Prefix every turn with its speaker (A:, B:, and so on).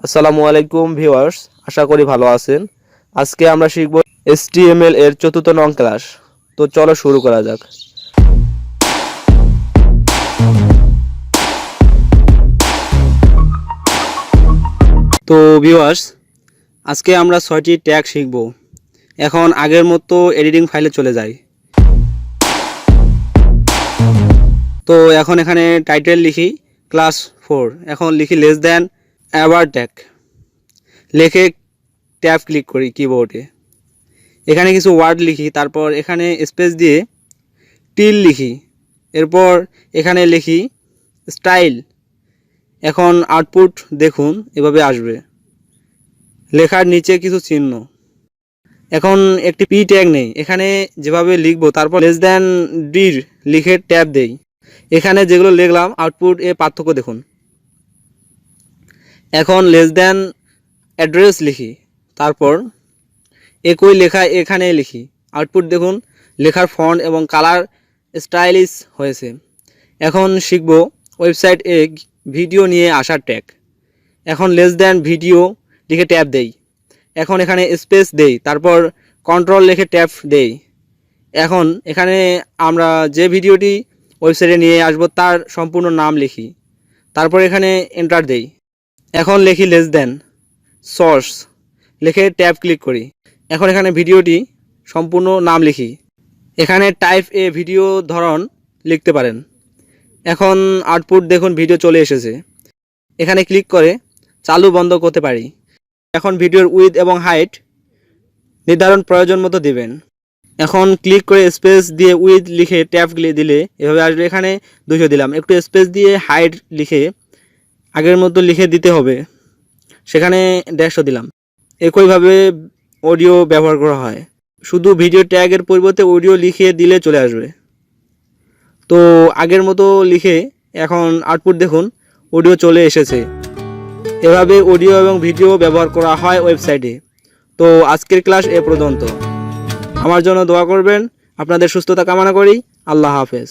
A: আসসালামু আলাইকুম ভিউয়ার্স, আশা করি ভালো আছেন। আজকে আমরা শিখব HTML এর চতুর্থ নং ক্লাস। তো চলো শুরু করা যাক।
B: তো ভিউয়ার্স, আজকে আমরা 6টি ট্যাগ শিখব। এখন আগের মতো এডিটিং ফাইলে চলে যাই। তো এখন এখানে টাইটেল লিখি ক্লাস 4, এখন লিখি লেস দ্যান অ্যাবার ট্যাগ, লিখে ট্যাব ক্লিক করি কিবোর্ডে। এখানে কিছু ওয়ার্ড লিখি, তারপর এখানে স্পেস দিয়ে টিল লিখি, এরপর এখানে লিখি স্টাইল। এখন আউটপুট দেখুন, এভাবে আসবে। লেখার নিচে কিছু চিহ্ন। এখন একটি পি ট্যাগ নেই, এখানে যেভাবে লিখবো তারপর লেস দ্যান ডির লিখে ট্যাব দেই। এখানে যেগুলো লিখলাম আউটপুট এ পার্থক্য দেখুন। এখন লেস দ্যান অ্যাড্রেস লিখি, তারপর একই লেখা এখানে লিখি। আউটপুট দেখুন, লেখার ফন্ট এবং কালার স্টাইলিশ হয়েছে। এখন শিখব ওয়েবসাইট এ ভিডিও নিয়ে আসার ট্যাগ। এখন লেস দ্যান ভিডিও লিখে ট্যাব দেই। এখন এখানে স্পেস দেই, তারপর কন্ট্রোল লিখে ট্যাব দেই। এখন এখানে আমরা যে ভিডিওটি ওয়েবসাইটে নিয়ে আসবো তার সম্পূর্ণ নাম লিখি, তারপর এখানে এন্টার দেই। এখন লিখি লেস দ্যান সোর্স, লিখে ট্যাব ক্লিক করি। এখন এখানে ভিডিওটি সম্পূর্ণ নাম লিখি। এখানে টাইপ এ ভিডিও ধরন লিখতে পারেন। এখন আউটপুট দেখুন, ভিডিও চলে এসেছে। এখানে ক্লিক করে চালু বন্ধ করতে পারি। এখন ভিডিওর উইডথ এবং হাইট নির্ধারণ প্রয়োজন মতো দিবেন। এখন ক্লিক করে স্পেস দিয়ে উইডথ লিখে ট্যাব দিলে এভাবে আসবে। এখানে 200 দিলাম, একটু স্পেস দিয়ে হাইট লিখে আগের মতো লিখে দিতে হবে, সেখানে 150 দিলাম। একইভাবে অডিও ব্যবহার করা হয়, শুধু ভিডিও ট্যাগের পরিবর্তে অডিও লিখে দিলে চলে আসবে। তো আগের মতো লিখে এখন আউটপুট দেখুন, অডিও চলে এসেছে। এভাবে অডিও এবং ভিডিও ব্যবহার করা হয় ওয়েবসাইটে। তো আজকের ক্লাস এ পর্যন্ত। আমার জন্য দোয়া করবেন, আপনাদের সুস্থতা কামনা করি। আল্লাহ হাফেজ।